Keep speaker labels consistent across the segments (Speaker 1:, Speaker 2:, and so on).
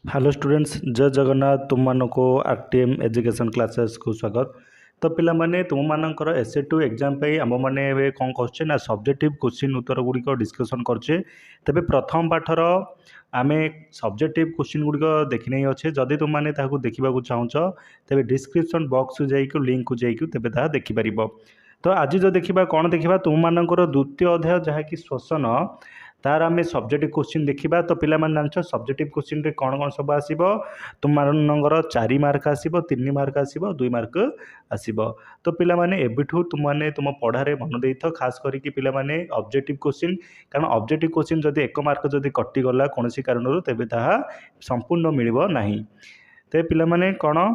Speaker 1: Hello students, जय जगन्नाथ। तुम मानको आरटीएम एजुकेशन क्लासेस को स्वागत। तो पिला माने तुम मानकर एसए टू एग्जाम पे आम मैंने कौन कर ना सब्जेक्टिव क्वेश्चन उत्तर गुड़िक डिस्कसन करछे। तेबे प्रथम पाठर आम सब्जेक्टिव क्वेश्चन गुड़िक देखी नहीं अच्छे। जदि तुम मैंने देखा चाहूच तेरे डिस्क्रिप्शन बॉक्स को लिंक को जाइए तेरे ताहा देखिपर। तो आज जो देखा कौन देखा तुम मानकर द्वितीय अध्याय जहाँकि श्वसन तार आम सब्जेक्टिव क्वेश्चन देखा। तो पिला जान सब्जेक्टिव क्वेश्चन रे कौन कौन सब आसो तुम मानकर 4 मार्क आसो, 3 मार्क आसो, 2 मार्क आसो। तो पिला माने एबिठू तुम माने तुम पढ़ारे मन दे था खास करके पिला माने ऑब्जेक्टिव क्वेश्चन, कारण ऑब्जेक्टिव क्वेश्चन जदि 1 मार्क जदि कटिगला कौन कारण तेबे ताहा संपूर्ण मिलिबो नाही। ते पिला माने कौन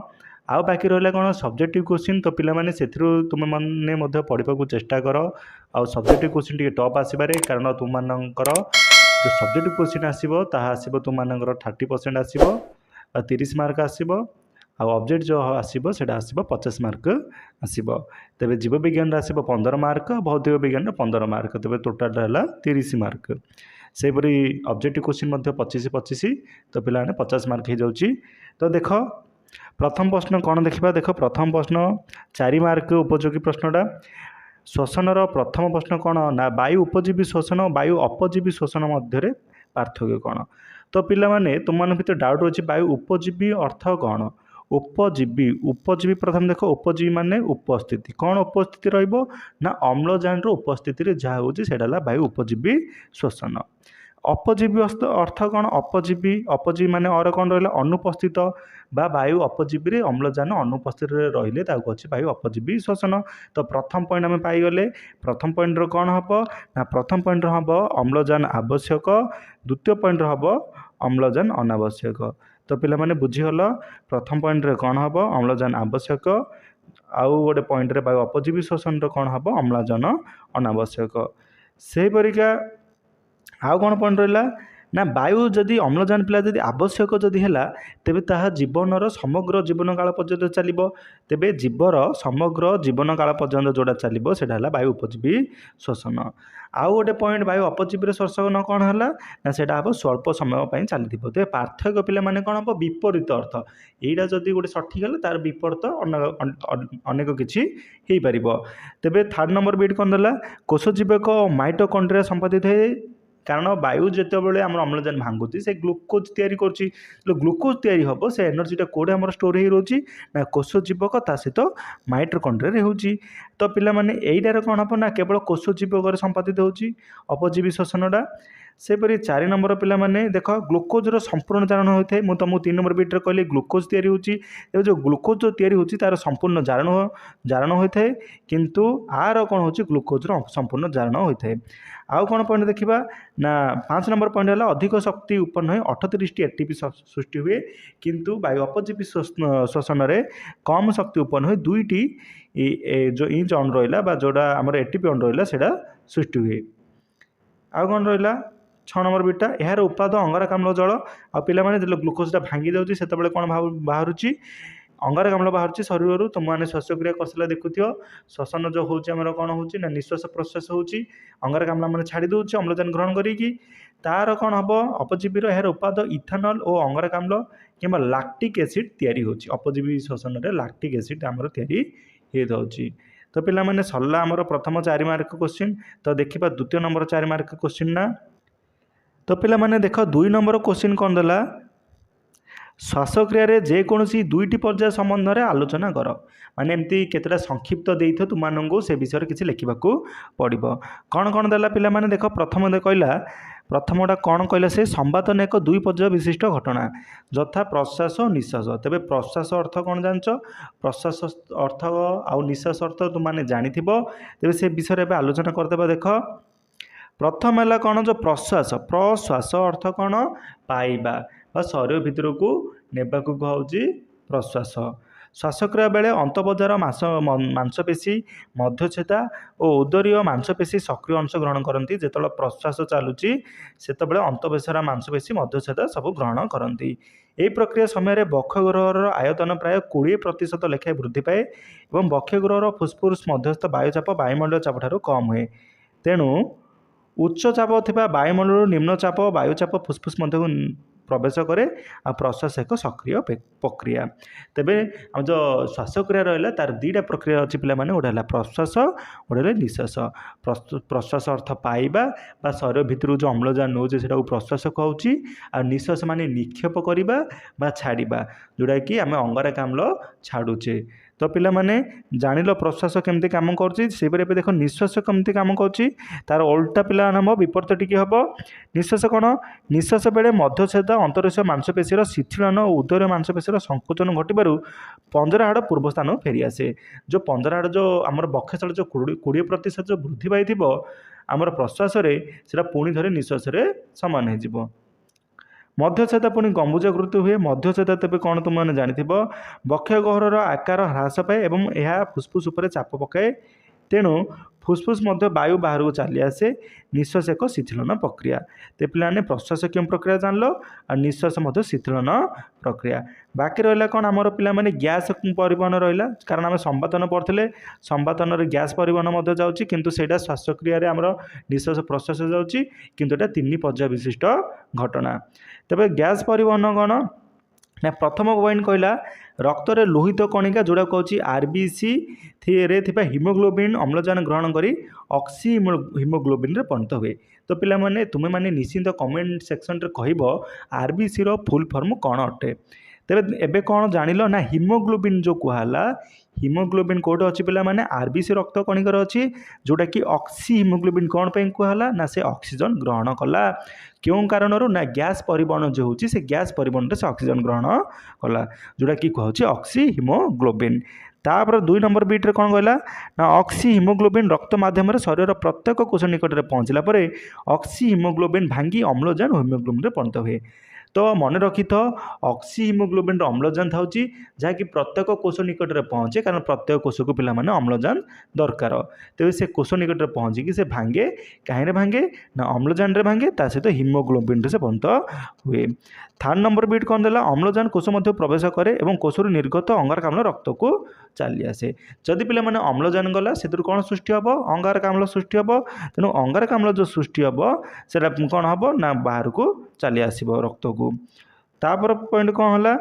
Speaker 1: आउ बाकी रहा कौन सब्जेक्टिव क्वेश्चन। तो पिला माने सेथिरु तुम माने मध्य पढ़ा चेष्टा कर। आउ सब्जेक्टिव क्वेश्चन टी टॉप आसपारे, कारण तुम मानकर जो सब्जेक्टिव क्वेश्चन आसो ताहा आसो तुम मानकर 30% आसो, 30 मार्क आसो। आउ ऑब्जेक्ट जो आसो सेटा आसो 50 मार्क आसो। तेबे जीव विज्ञान आसो 15 मार्क, भौतिक विज्ञान 15 मार्क, तेबे टोटाल है 30 मार्क। सेपरी ऑब्जेक्टिव क्वेश्चन 25-25, तो पिला 50 मार्क हो जाऊँगी। तो देख प्रथम प्रश्न कौन देखा। देख प्रथम प्रश्न 4 मार्क उपयोगी प्रश्नटा। श्वसनर प्रथम प्रश्न कौन ना वायु उपजीवी श्वसन वायु अपजीवी श्वसन मध्य पार्थक्य कौन। तो पिला माने तुम मान भर डाउट रोचे वायु उपजीवी अर्थ कौन। उपजीवी उपजीवी प्रथम देख उपजीवी माने उपस्थिति। कौन उपस्थिति रहिबो ना अम्लजान उपस्थिति जहाँ हूँ से वायु उपजीवी श्वसन। अपजीवी अर्थ कौन। अपजीवी अपजीवी माने और कौन रहा अनुपस्थित बा वायु अपजीवी अम्लजान अनुपस्थित रहिले अच्छे वायु अपजीवी श्वसन। तो प्रथम पॉइंट आम पाईगले। प्रथम पॉइंट कौन हम ना प्रथम पॉइंट हम अम्लजान आवश्यक, द्वितीय पॉइंट हम अम्लजान अनावश्यक। तो पिला माने बुझीगल प्रथम पॉइंट रे कौन हम अम्लजान आवश्यक, आउ गोटे पॉइंट रे वायु अपजीवी श्वसन कौन हम अम्लजान अनावश्यक। से परिका आउ कौन पॉइंट रहा ना वायु जदि अम्लजान पिला जदि आवश्यक जदि है तेबे ताहा जीवनर समग्र जीवन काल पर्यंत चलो। तेबे जीवर समग्र जीवन काल पर्यंत जोड़ा चलो सेटा वायु उपजीवी श्वसन। आउ गोटे पॉइंट वायु अपजीवी श्वसन कौन है ना सेटा हम स्वल्प समय पर चली। तेज पार्थक्य पिला माने कौन हम विपरीत अर्थ। यहीटा जदि गोटे सठिक है तार विपरीत अनेक किसी हो पार। तेबे थर्ड नंबर बीट कौन देला कोषजीवक माइटोकॉन्ड्रिया संपादित है। कारण वायु जितेबाला आम अम्लजान भांगुची से ग्लूकोज तैयारी करुच्ची। ग्लूकोज तैयारी हम से एनर्जीटा कौटे आम स्टोर हो रोची ना कोषजीवक ता सहित माइटोकॉन्ड्रिया होची। तो पिला माने एइटार कौन हम ना केवल कोषजीवक संपादित होची अपजीवी श्वसनटा। सेपरी 4 नंबर पिला माने देख ग्लूकोजर संपूर्ण जारण होता है। मुझे तुमको 3 नंबर बीट्रे कहली ग्लूकोज तैयारी होची। जो ग्लूकोज जो तैयारी होची तार संपूर्ण जारण होता है, किंतु आर कौन होची ग्लूकोजर संपूर्ण जारण होता है। आउ कौन पॉइंट देखा ना 5 नंबर पॉइंट है अधिक शक्ति उत्पन्न हुए 38 एटीपी सृष्टि हुए, किंतु वायु अपजीवी श्वसन में कम शक्ति उत्पन्न हुए 2टी जो इंच अण रहा जोड़ा आम एटीपी अण रहा से सृष्टि हुए। आउ कौन रहा 6 नंबर बीटा यार उत्पाद अंगारकाम्ल जल। आ पिला माने जो ग्लूकोजटा भांगी जाऊँगी से कौन बाहर अंगारकाम्ल बाहर शरीर। तुम मैंने श्वासक्रिया कर देखुथ श्वसन जो होम कौन हो निश्वास प्रश्वास हो अंगारकाम्ल मैंने छाड़ी दूसरी अम्लजान ग्रहण करी तार कौन हम अपजीवी यार उत्पाद इथानल और अंगारकाम्ल कि लैक्टिक एसिड तैयारी होची। अपजीवी श्वसन में लैक्टिक एसिड आमर तैयारी होची। तो पिला माने सरला आमर प्रथम 4 मार्क क्वेश्चन। तो देखा द्वितीय नंबर 4 मार्क क्वेश्चन ना। तो पिला माने देख 2 नंबर क्वेश्चन कौन देला श्वासक्रिय जेकोसी 2टी पर्याय संबंध में आलोचना कर। माने एमती केतटा संक्षिप्त देइथ तुमको से विषय किसी लिखा पड़ो। कौन कौन देला पिला माने देख प्रथम कहला प्रथमटा कौन कहला से संवादन एक 2 पर्याय विशिष्ट घटना यथा प्रश्वास और निश्वास। तेरे प्रश्वास अर्थ कौन जान प्रश्वास अर्थ आउ निश्वास अर्थ तुमने जानी तेरे से विषय में आलोचना करदे। देख प्रथम है कौन जो प्रश्वास प्रश्वास अर्थ कौन पाइबा शरीर भितर को नेबा को कहुची प्रश्वास। श्वासक्रिया बेले अंतबजार मांसपेशी मध्यछेदा और उदरीय मांसपेशी सक्रिय अंश ग्रहण करती। जो प्रश्वास चलुची से अंतबेसरा मांसपेशी मध्यछेदा सब ग्रहण करती। यही प्रक्रिया समय बक्षगृहर आयतन प्राय 20% लेखाएं वृद्धि पाए और बक्षगृहर फुस्फुस मध्यस्थ वायुचाप वायुमंडल चाप ठारू कम हुए। तेणु उच्च चाप थिबा वायुमंडल निम्न चाप वायुचाप फुस्फुस मध्य प्रवेश करे आ प्रश्वास एक सक्रिय प्रक्रिया। तेबे हम जो श्वासक्रिया रहा तार दुईटा प्रक्रिया अच्छी पे गोटे है प्रश्वास गोटे निश्वास। प्रश्वास अर्थ पाइबा बा शरीर भितर जो अम्लजान नौचे से प्रश्वास कहूँ आ निश्वास माने निक्षेप करवा बा छाड़ा जोटा कि आम अंगारकाम्ल छाड़ुचे। तो पिला माने जानिल प्रश्वास केमती काम कर देख निश्वास केमती काम कर तार उल्टा पिला नाम विपरीत टिके हम। निश्वास कौन निश्वास बेले मध्यछेद अंतरश मांसपेशीर शिथिलन और उदर मांसपेशीर संकोचन घटू पंजरा हाड़ पूर्व स्थान फेरी आसे। जो पंजरा हाड़ जो आम बक्षस्थल जो 20% जो वृद्धि पाई आमर प्रश्वास पुणी थे निश्वास सामान हो। मध्यछेद पुणी गम्बुजाकृति हुए। मध्यछेद तेज कौन तुमने जानी बक्ष गहर आकार ह्रास पाए और यह फुस्फुस उपर चाप पकाए तेणु फुस्फुस वायु बाहर को चली आसे। निश्वास एक शिथिलन प्रक्रिया। तो पे प्रश्वास क्यों प्रक्रिया जान लो और निश्वास शिथिलन प्रक्रिया। बाकी रहा कौन आमर पे गैस परिवहन रहा कारण आम संवादन पढ़ते संवादन में गैस परिवहन जाऊँगी किंतु सेटा श्वासक्रिय आमर निश्वास प्रश्वास जाऊँगी किंतु एटा 3 पर्याय विशिष्ट घटना। तेबे गैस परिवहन कौन ना प्रथम पॉइंट कहला रक्त रे लोहित कणिका जोड़ा कहूँ आरबीसी रे हिमोग्लोबिन अम्लजान ग्रहण करी ऑक्सी हिमोग्लोबिन रे परिणत हुए। तो पिला माने तुमे माने निश्चिंत कमेंट सेक्शन रे कहबो आरबीसी रो फुल फॉर्म कौन अटे। तेबे एबे कौन जानिलो ना हिमोग्लोबिन जो कहला हिमोग्लोबिन कोड अच्छी पिला माने आरबीसी रक्त कणिकार अच्छी जोटा कि ऑक्सी हिमोग्लोबिन कौन पे कहला ना से ऑक्सीजन ग्रहण कला क्यों कारण ना गैस परिवहन जो होची से गैस परिवहन से ऑक्सीजन ग्रहण कला जोटा कि कहूँ ऑक्सी हिमोग्लोबिन। तापर 2 नंबर बीट्रे कौन कहला ना ऑक्सी हिमोग्लोबिन रक्त माध्यम शरीर प्रत्येक कोष निकट में पहुँचला ऑक्सी हिमोग्लोबिन भांगी अम्लजान और हिमोग्लोबिन परिणत हुए। तो मन रखी था ऑक्सी हिमोग्लोबिन अम्लजान था जहाँकि प्रत्येक कोष निकट में पहुँचे कारण प्रत्येक कोष को पिला माने अम्लजान दरकार। तेज से कोष निकट में पहुँचिकी से भांगे कहीं भांगे ना अम्लजान रे भांगे ता सहित हिमोग्लोबिन से परिणत हुए। 3 नंबर बीट कौन देला अम्लजान कोष मध्य प्रवेश करे और कोषर निर्गत अंगारकाम्ल रक्त को चली आसे। जदि पिला माने अम्लजान गला से कौन सृष्टि हम अंगारकाम्ल सृष्टि हम तेणु अंगारकाम्ल जो सृष्टि हम से कौन हम ना बाहर को चली आसो रक्त को। तापर पॉइंट कौन है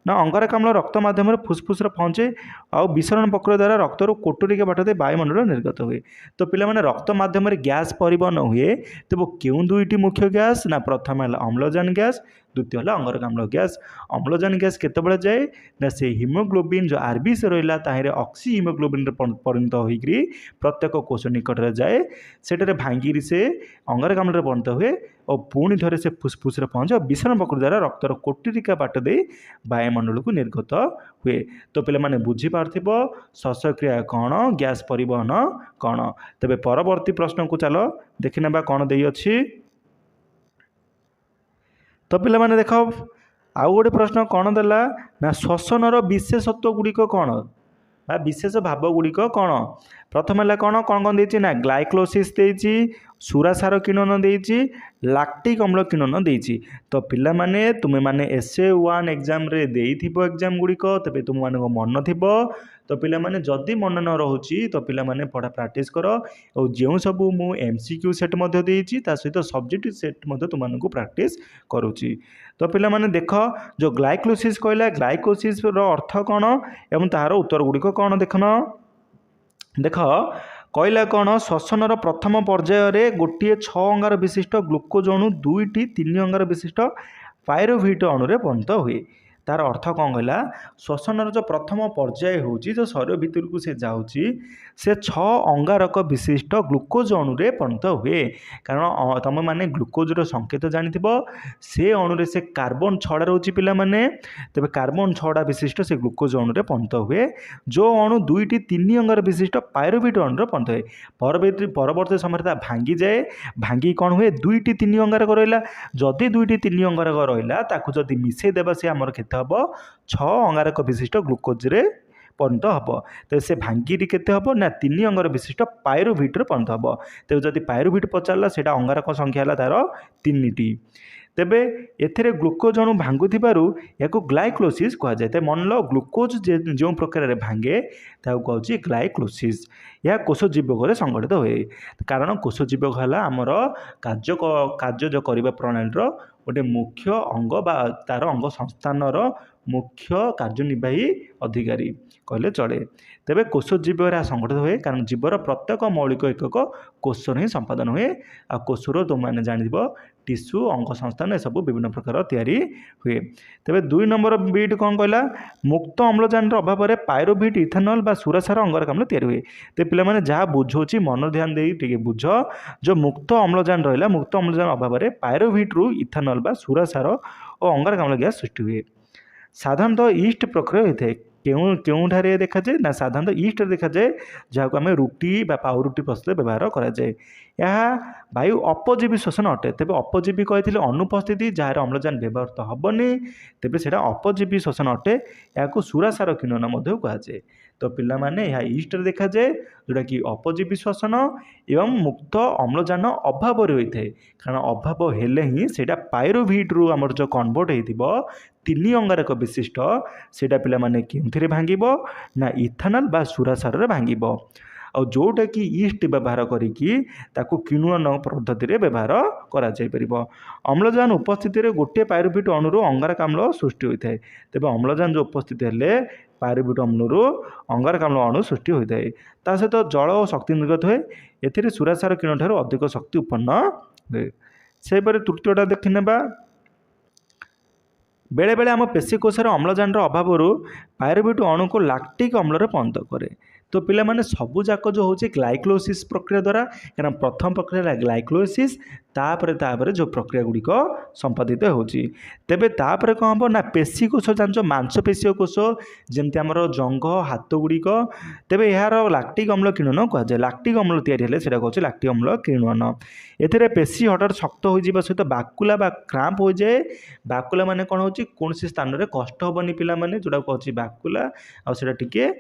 Speaker 1: ना अंगारकाम्ल रक्त माध्यम फुस्फुस पहुँचे आउ विसरण प्रक्रिया द्वारा रक्त कोटरी के बाट दे वायुमंडल निर्गत हुए। तो पिला माने रक्त माध्यम गैस परिवहन हुए तो क्यों 2टी मुख्य गैस ना प्रथम है अम्लजान गैस द्वितीय है अंगारकाम्ल गैस। अम्लजान गैस केतबेले जाए ना से हिमोग्लोबिन जो आरबीसी रहा ताहिरे ऑक्सी हिमोग्लोबिन परिणत होकर प्रत्येक कोष निकट में जाए सेठारे भांगी से अंगारकाम्ल परिणत हुए और पुणी थे से फुस्फुस पहुँचे और विसरण प्रक्रिया द्वारा रक्तर कोटिका बाट दे वायुमंडल को निर्गत हुए। तो पे मैंने बुझीपार्थिव श्वासक्रिया कौन गैस परिवहन कौन। तेबे परवर्ती प्रश्न को चलो देखि नेबा कौन देई अछि। तो पे मैंने देख आउ गोटे प्रश्न कौन देला ना श्वसनर विशेषत्व गुड़िक कौन बा विशेष भाव गुड़िक कौन। प्रथम है कौन कौन कौन देछि ना ग्लाइकोलाइसिस देछि सुरासार किण्वन देछि लैक्टिक अम्ल किण्वन देछि। तो पिला माने तुमे माने SA1 एग्जाम रे देइथिबो एग्जाम गुड़िक तबे तुम मानको मन थिबो। तो पिला माने जदि मन न रहुछि तो पिला माने पढ़ा प्रैक्टिस करो और जो सब मु MCQ सेट मध्य देछि ता सहित सब्जेक्ट सेट मध्य तुम मानको प्रैक्टिस करूछि। तो पिला माने देख जो ग्लाइकोलाइसिस कहला ग्लाइकोलाइसिस रो अर्थ कौन एवं तार उत्तर गुड़िक कौन देखन देख कहला कौन श्वसनर प्रथम पर्यायर गोटे 6 अंगार विशिष्ट ग्लुकोज अणु 2टी 3 अंगार विशिष्ट पायरुवेट अणुरे परिणत हुए। तार अर्थ कौन कहला श्वसनर जो प्रथम पर्याय होची जो शरीर भीतर को से जाऊँगी से 6 अंगारक विशिष्ट ग्लुकोज अणुरे परिणत हुए। कारण तुम माने ग्लुकोजर संकेत जानिथिबो से अणुरे से कार्बन 6टा रोची पिला माने तबे कार्बन 6टा विशिष्ट से ग्लुकोज अणुरे परिणत हुए जो अणु 2टी 3 अंगार विशिष्ट पायरुवेट अणुरे परिणत हुए। परवर्ती समय भांगी जाए भांगी कौन हुए 2टी 3 अंगारक रहा जदि 2टी 3 अंगारक रहा ताकू जदि मिसई देबा से आमर केते हबो 6 अंगारक विशिष्ट ग्लुकोज रे परिणत हम। तो से भांगी केते हम ना 3 अंगार विशिष्ट पायरुवेट रे परिणत हम। तो जदि पायरुवेट पचारला सेटा अंगारक संख्या है तार 3टी। तेबे एथिरे ग्लुकोज अणु भांगुथिबारु याको ग्लाइकोलाइसिस कहा जाए। तो मन लो ग्लुकोज जो प्रकार भांगे ताको कहूँ ग्लाइकोलाइसिस। यह कोष जीवक संगठित हुए कारण कोष जीवक है आमर कार्य जो करने प्रणाली गोटे मुख्य अंग बा तार अंग संस्थानर मुख्य कार्यनिर्वाही अधिकारी कहले चले। तेबे कोश जीव संगठित हुए कारण जीवर प्रत्येक मौलिक एकक कोशर ही संपादन हुए। आ कोशर तुमने जान टिश्यू अंग संस्थान ए सब विभिन्न प्रकार तैयारी हुए। तेबे 2 नंबर बीट कौन कहला मुक्त अम्लजान अभाव में पायरोभिट इथेनॉल बा सुरासार अंगारकाम्ल तैयारी हुए। तो पे मैंने जहाँ बुझे मन ध्यान दे बुझ जो मुक्त अम्लजान रहा मुक्त अम्लजान अभाव में पायरोभिट रु इथेनॉल बा सुरासार और अंगारकाम्ल गैस सृष्टि हुए। साधारणतः ईस्ट प्रक्रिया होता है क्योंठारे देखा जाए ना साधारणतः ईस्ट देखा जाए जहाँ को आम रुटी पाउरुटी प्रस्तुत व्यवहार कराए। यह वायु अपजीवी श्वसन अटे। तेज अपजीवी कही अनुपस्थिति जार अम्लजान व्यवहृत हेनी तेज से अपजीवी श्वसन अटे। या सुरासार किण्वन कहुए। तो पिला माने यह ईस्ट देखा जाए जोटा कि अपजीवी श्वसन एवं मुक्त अम्लजान अभाव होता है कारण अभाव हेले ही से पायरोभिट रु आमर जो कन्वर्ट हो 3 अंगारक विशिष्ट से पिला माने केउथिरे भांगिबो ना इथेनॉल बा सुरासार रे भांगिबो और जोटा कि ईस्ट व्यवहार करिकी ताकू किण्वन पद्धति व्यवहार करा जाय परिबो। अम्लजान उपस्थिति रे गोटे पायरोभिट अणुरू अंगारकाम्ल सृष्टि होता है। तेबे अम्लजान जो उपस्थित हेले पायरोभिट अम्लरू अंगारकाम्ल अणु सृष्टि होता है। ता सहित जल और शक्ति निर्गत हुए। एथिरे सुरासार किरण ठारू अधिक शक्ति उत्पन्न हुए। से परे तृतीयटा देखि नेबा बेले बेले आम पेशीकोशर अम्लजान अभाव पायरोभिट अणु को लैक्टिक अम्ल परिणत करे। तो पिला माने सबू जाक जो होची ग्लाइकोलाइसिस प्रक्रिया द्वारा कारण प्रथम प्रक्रिया ग्लाइकोलाइसिस तापर जो प्रक्रिया गुड़िक संपादित होची। तेबे तापर कौन हम ना पेशीकोश जान मांसपेशीय कोश जमती आमर जंग हाथ गुड़िक तेबे यार लैक्टिक अम्ल किण्वन कहुए। लैक्टिक अम्ल तैयारी हेले सेटा कहूँ लैक्टिक अम्ल किण्वन। एथिरे पेशी हठात शक्त हो जावा सहित बाकुला बा क्राम्प हो जाए। बाकुला माने कौन होची कौन सी स्थान रे कष्ट हेनी पिला माने जोटा कहूँ बाकुला आ सेटा टिके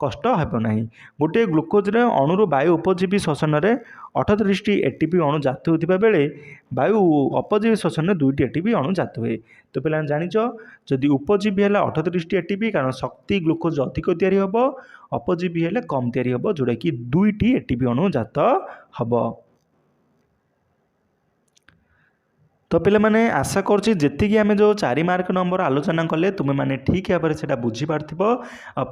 Speaker 1: कष्ट हेब नहीं। गोटे ग्लुकोज रे अणुर वायु उपजीवी श्वसन में 38 एटीपी अणु जात होता बेले वायु अपजीवी श्वसन में 2टी एटीपी अणु जात हुए। तो पे जानिच जदि उपजीवी है 38 एटीपी कारण शक्ति ग्लुकोज अधिक तैयारी हम अपजीवी है कम तैयारी हम जोटा कि 2टी एटीपी अणु जात हम। तो पे मैंने आशा करी आम जो 4 मार्क नंबर आलोचना कले तुम्हें मैंने ठीक भाव से बुझीपार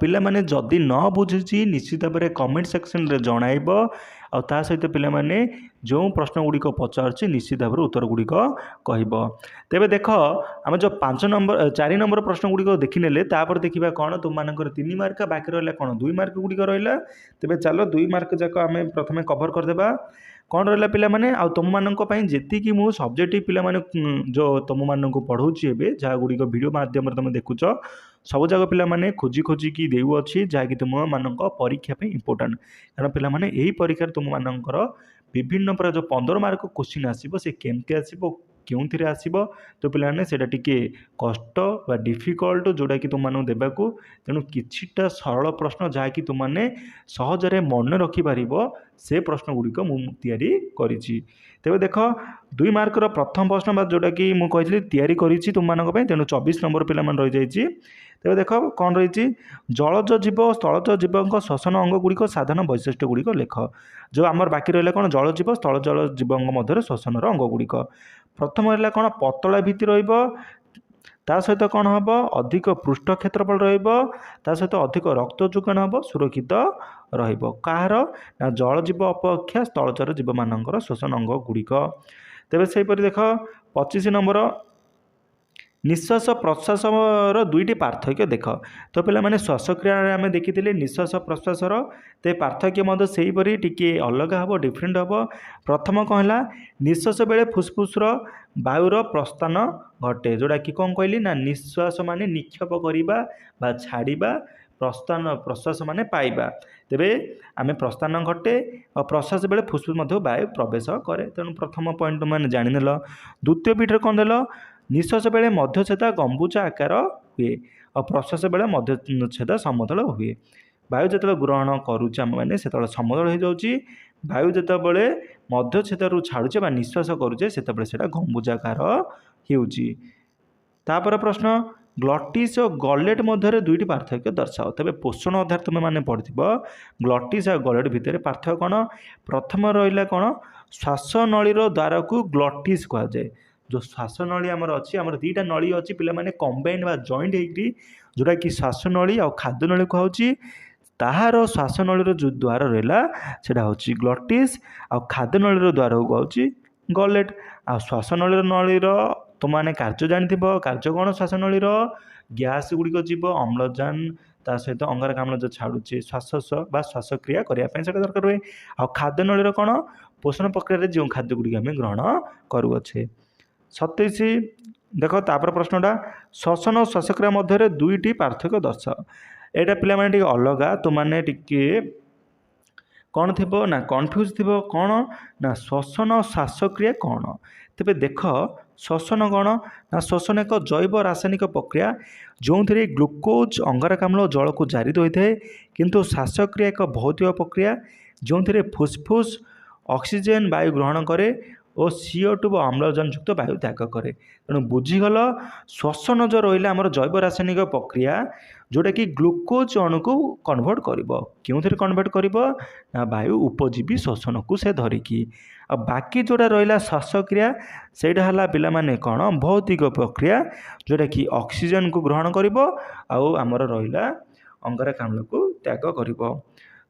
Speaker 1: पिला माने जदि न बुझी निश्चित भाव में कमेंट सेक्शन रे जणाइब और ता सहित पिला माने जो प्रश्न गुड़िक पचार निश्चित भाव उत्तर गुड़िक कहब। तेबे देख आम जो 4 नंबर प्रश्न गुड़िक देखने तापर देखा कौन तुम मानकर 3 मार्क बाकी रहा कौन 2 मार्क गुड़िक रहा। तेबे चलो 2 मार्क जाक आम प्रथम कवर करदेबा कौन रहा पिला माने आ तुम मानक जी मु सब्जेक्टिव पिला माने जो तुम मानक पढ़ाऊँगी एवं जहाँ गुड़िक वीडियो माध्यम तुम देखुच सब जगह पिला माने खोजी खोजिकी देउअछि जहाँकि तुम मानक परीक्षा पे इम्पोर्टेंट कारण पिला माने यही परीक्षा तुम मानकर विभिन्न प्रकार जो 15 मार्क क्वेश्चन आसीबो से केमती आसीबो क्योंथिरे आसीबो। तो पिलाने सेटा टिके कष्ट बा डिफिकल्ट जोड़ा कि तुम मानक देबाकू तेणु किछिटा सरल प्रश्न जहाँकि तुम माने सहजरे मन रखि पारिबो से प्रश्न गुड़िक मु तैयारी करिछि। तेबे देख 2 मार्कर प्रथम प्रश्न बा जोटा कि मु कहितली तैयारी करिछि तुम मानक पय तेणु 24 नंबर पिला मान रहि जाइछि। तेबे देख कौन रही जलज जीव स्थलज जीवों श्वसन अंग गुड़िक साधारण वैशिष्ट्य गुड़िक लेख। जो आमर बाकी रहा कौन जल जीव स्थल जल जीवों मध्य श्वसन अंग गुड़िक प्रथम रहा कौन पतला भित्ति ता सहित कौन हम अधिक पृष्ठ क्षेत्रफल ता सहित अधिक रक्त जोगाण हम सुरक्षित रहार ना जल जीव अपेक्षा स्थलचर जीव मानकर श्वसन अंग गुड़िक। तेबे सेहीपरि देख 25 नंबर निश्वास प्रश्वास 2टी पार्थक्य देख। तो पे मैंने श्वासक्रिया आम देखी निश्वास प्रश्वासर ते पार्थक्य से टी अलग हम डिफरेन्ट हम। प्रथम कौन है निश्वास बेले फुसफुसर वायुर प्रस्थान घटे जोड़ा कि कौन कहली ना निश्वास माने निक्षेप करवा छाड़ा प्रस्थान प्रश्वास माने पाइबा। तेबे आम प्रस्थान घटे और प्रश्वास बेले फुसफुस वायु प्रवेश करे। तेणु प्रथम पॉइंट मैंने जानिदेल। द्वितीय पीठर कौन देल निश्वास बेले मध्यछेदा गंबुजा आकार हुए और प्रश्वास बेले मध्यछेदा समतल हुए। वायु जो ग्रहण करुचे आम मैंने से समतल हो जाऊँगी वायु जो मध्यछेदारू छाड़ुचे निश्वास करुचे से गंबुजाकार होपर। प्रश्न ग्लटिस और गलेट मध्य 2टी पार्थक्य दर्शाओ। तेज पोषण अध्याय तुम मैंने पढ़ी ग्लटिस और गलेट भितर पार्थक्य कौन। प्रथम रहा कौन श्वास नलीर द्वार को ग्लटिस कहुए जो श्वासनली आमर अच्छी आमर दुईटा नली अच्छी पे कंबाइंड बा जॉइंट होगी जोटा कि श्वासनली आ खाद्यनली कहुच्छी ताहार श्वासनलीर जो द्वार रहा सेटा हूँ ग्लटिस आ खाद्यनलीर द्वार को कहुच्छी गलेट आ श्वासनलीर नलीर तुमने कार्य जानी कार्य कौन श्वासनलीर गैस गुड़िक जीव अम्लजान ता सहित अंगारकाम्ल जो छाड़ुचे श्वास बा श्वासक्रिया करने दरकार हुए आ खाद्यनलीर कौन पोषण प्रक्रिया जो खाद्य गुड़िक आम ग्रहण करुचे 27 देख तापर प्रश्नटा श्वसन और श्वासक्रिया मध्य दुईटी पार्थक्य दर्श एटा पे अलग तुमने टिके कौन थी ना कन्फ्यूज थी कौन ना श्वसन और श्वासक्रिया कौन तेरे देख श्वसन कौन ना श्वसन एक जैव रासायनिक प्रक्रिया जो थे ग्लुकोज अंगारकाम्ल जल को जारी होता है किंतु श्वासक्रिया एक भौतिक प्रक्रिया जो थे फुसफुस ऑक्सीजन वायु ग्रहण करे और CO2 अम्लजान युक्त वायु त्याग करे तेणु बुझीगल श्वसन जो रहा आम जैव रासायनिक प्रक्रिया जोटा कि ग्लुकोज अणु को कन्वर्ट कर कन्वर्ट कर वायु उपजीवी श्वसन को से धरिकी आ बाकी जोटा रहा श्वासक्रिया से पे कौन भौतिक प्रक्रिया जोटा कि ऑक्सीजन को ग्रहण कर आमर रहा अंगारकाम्ल को त्याग कर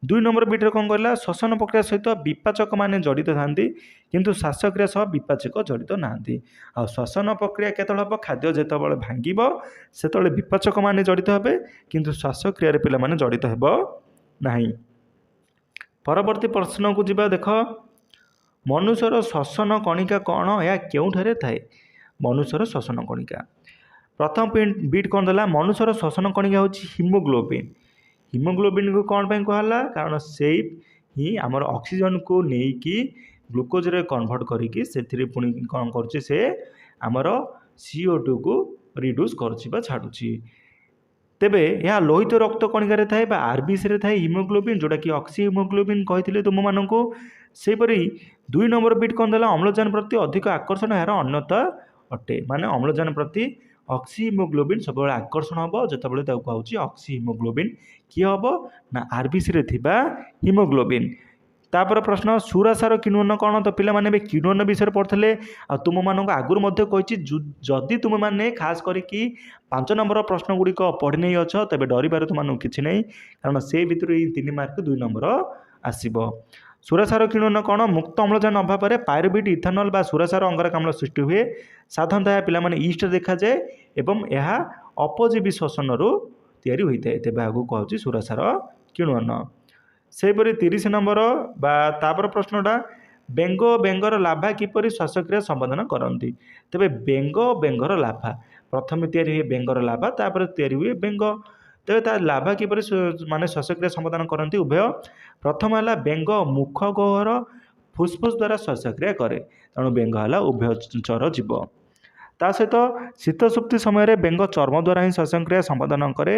Speaker 1: 2 नंबर बिट्रे कौन कहला श्वसन प्रक्रिया सहित विपाचक माने जड़ित था किंतु श्वासक्रिया सह विपाचक जड़ित ना आ श्वसन प्रक्रिया केतल हम खाद्य जितेबाला भांग से विपाचक माने जड़ित हे किंतु श्वासक्रिय पे जड़ित ना परवर्ती प्रश्न को जीवा देख मनुष्यर श्वसन कणिका कौन या केउठारे थाए मनुष्यर श्वसन कणिका प्रथम बिट कौन देला मनुष्यर श्वसन कणिका हूँ हिमोग्लोबिन हिमोग्लोबिन को कौन पर कहला कारण से ही आमर ऑक्सीजन को लेकिन ग्लुकोज रे कन्वर्ट करिकी से पुणी कौन कर से आमर CO2 को रिड्यूस कर छाड़ुची तेबे यह लोहित रक्त कणिकार थाए RBC रे थाए हिमोग्लोबिन जोटा कि ऑक्सी हिमोग्लोबिन कही तुम मानू सेपरी 2 नंबर बिट कौन देला अम्लजान प्रति अधिक आकर्षण यार अन्यता अटे माने अम्लजान प्रति ऑक्सी हिमोग्लोबिन सब आकर्षण हम जितेबाला कहूँ ऑक्सी हिमोग्लोबिन किए हम ना RBC रे थिबा हिमोग्लोबिन तापर प्रश्न सुरासार किण्वन कौन तो पे किण्वन विषय पढ़ते आ तुम मानक आगुरी कही जदि तुम मैंने खास करके 5 नंबर प्रश्न गुड़िक पढ़ी नहीं अच्छ तेज डर तुम किसी नहीं कारण से भितर 3 मार्क 2 नंबर आसब सुरासार किण्वन कौन मुक्त अम्लजान अभाव में पायरुवेट इथानल बा सुरासार अंगारकाम्ल सृष्टि हुए साधारणतः पे ईस्ट देखा जाए एवं यह अपजीवी श्वसन तैयारी होता है तेज आगे कहूँ सुरासार किण्वन सेपरी 30 नंबर तापर प्रश्नटा बेंग बेंगर लाभा किपर श्वासक्रिया संपादन करती तेरे बेंग बेंगर लाभा प्रथम तैयारी हुए बेंगर लाभा तापर तैयारी हुए बेंग तेरे ता लाभा किपर माने श्वासक्रिया संपादन करती उभय प्रथम है बेंग मुख गहर फुसफुस द्वारा श्वासक्रिया करे तेणु बेंग है उभयचर जीव ता सहित शीत सुप्ति समय बेंग चर्म द्वारा ही श्वासक्रिया संपादन करे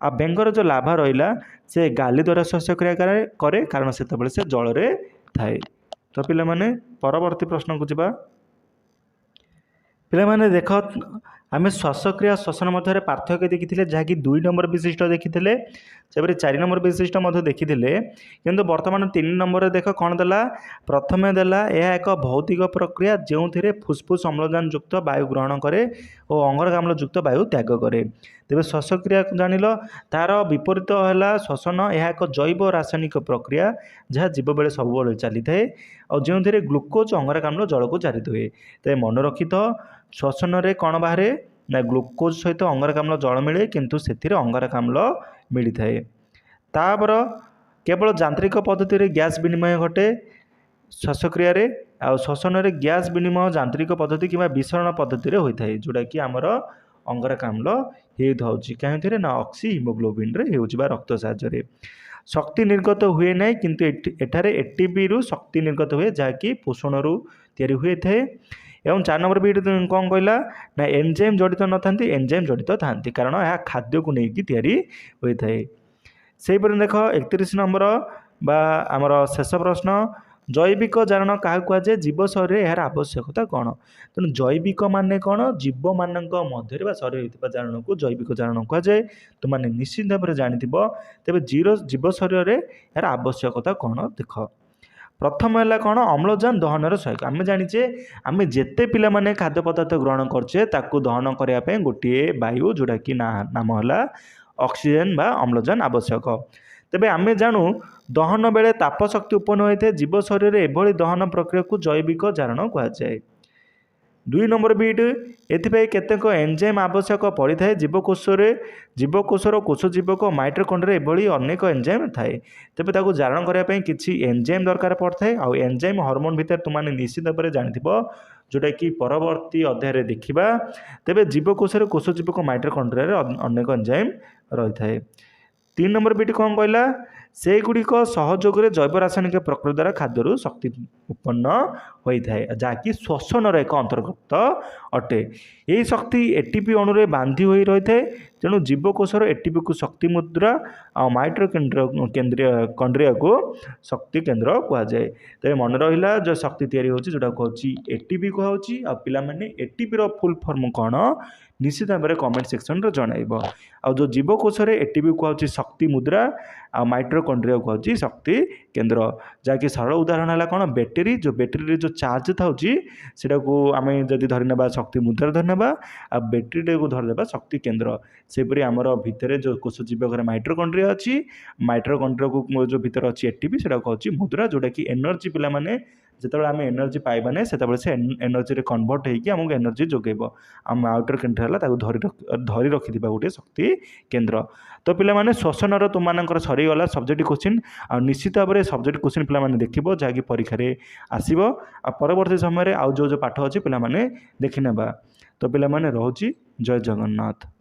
Speaker 1: आ बेंगर जो लाभा रहा से गाली द्वारा श्वासक्रिया करे कारण से जल रे थाए तो पिला माने परवर्ती प्रश्न को जीवा पिला माने देख आम श्वासक्रिया श्वसन मध्य पार्थक्य देखी जहाँकि 2 नंबर विशिष्ट देखी से 4 नंबर विशिष्ट देखी किंतु वर्तमान 3 नंबर देख कौन देला प्रथम देला यह एक भौतिक प्रक्रिया जो थे फुसफुस अम्लजान युक्त वायु ग्रहण करे और अंगारकाम्ल युक्त वायु त्याग करे तेज श्वासक्रिया जानिल तार विपरीत है श्वसन यह एक जैव रासायनिक प्रक्रिया जहाँ जीव बेले सब चली थाए और जो थे ग्लुकोज अंगारकाम्ल जल को जारी हुए तेज मन रखी श्वसन रे कौन बाहर ना ग्लुकोज सहित अंगारकाम्ल जल मिले किंतु से अंगारकाम्ल मिली थाए तापर केवल यांत्रिक पद्धति गैस विनिमय घटे श्वासक्रिय आ श्वसन रे गैस विनिमय यांत्रिक पद्धति कि विसरण पद्धति होता है जोटा कि आमर अंगारकाम्ल होती कहीं ना ऑक्सी हिमोग्लोबिन रक्त साहाय्य शक्ति निर्गत हुए ना किंतु एठारे एटीपी रु शक्ति निर्गत हुए जहाँकि पोषण रु तैयारी हुए थे एवं 4 नंबर बीट कौन कहला ना एंजाइम जड़ित न था एंजाइम जड़ित था कारण यह खाद्य को लेकिन तैयारी होता है से देख 31 नंबर बा आमर शेष प्रश्न जैविक जारण क्या कहुए जीव शरीर यार आवश्यकता कौन तेणु जैविक माने कौन जीव मान मध्य शरीर होता जारण को जैविक जारण कहुए तुमने निश्चित भाव में जानी तेज जीव शरीर यार आवश्यकता कौन देख प्रथम है कौन अम्लजान दहनर सहायक आम जाचे आम जिते पे खाद्य पदार्थ ग्रहण करछे ताकू दहन करने गोटे वायु जोटा कि नाम है ऑक्सीजन बा अम्लजान आवश्यक। तेबे आमे जानू दहन बेले ताप शक्ति उत्पन्न होता है जीव शरीर एभली दहन प्रक्रिया को जैविक जारण कहुए। 2 नंबर बिट एथिपाई केतेक एंजाइम आवश्यक पड़ता है जीवकोशर कोषजीवक माइटोकॉन्ड्रिया एभली अनेक एंजाइम थाए तेज ताको जारण करने किसी एंजाइम दरकार पड़ता है। आउ एंजाइम हार्मोन भितर तुमने निश्चित भाव में जानिथिबो जोटा कि परवर्ती अध्याय देखा तेज जीवकोशर कोषजीवक माइटोकॉन्ड्रिया अनेक एंजाइम रही है। 3 नंबर बिट कौन कहला से गुड़िक सहयोग में जैव रासायनिक प्रक्रिया द्वारा खाद्य शक्ति उत्पन्न होता है जहाँकि श्वसन एक अंतर्गत अटे। यही शक्ति एटीपी अणु बांधी हो रही है तेणु जीवकोशर एटीपी को शक्ति मुद्रा और माइटोकॉन्ड्रिया को शक्ति केन्द्र कहुए। तेज मन रहा जो शक्ति तैयारी होची जोटा कहूँ एटीपी कहुची आ पिलामाने एटीपी रो फुल फॉर्म कौन निश्चित भाव में कमेंट सेक्शन रे जणाइब। आ जो जीवकोशर एटीपी कहूँ शक्ति मुद्रा आ माइटोकॉन्ड्रिया कहूँ शक्ति केन्द्र जहाँकि सरल उदाहरण है कौन बैटेरी जो बैटेरी जो चार्ज थाउची सेटा को आम जदि धरने शक्ति मुद्रा धरने आ बैटेरी को धरदे शक्ति केन्द्र सेपरी आमर भितर जो कोषजीवक माइटोकॉन्ड्रिया अच्छी माइटोकॉन्ड्रिया को जो भितर अच्छी एटीपी से कहूँ मुद्रा जोटा कि एनर्जी पिलामाने जिते आम एनर्जी पाइबाने से एनर्जी रे कन्वर्ट होगी आमको एनर्जी जोगेब आम आउटर केन्द्र है धरी रखि गोटे शक्ति केन्द्र। तो पिलामाने श्वसन तुम सरीगला सब्जेक्ट क्वेश्चन आ निश्चित भाव में सब्जेक्ट क्वेश्चन पिलामाने देखिबो जहाँकि परीक्षा रे आसीबो आ परवर्ती समय आउ जो पाठ अच्छी पिलामाने देखि नेबा। तो पिलामाने रहूची जय जगन्नाथ।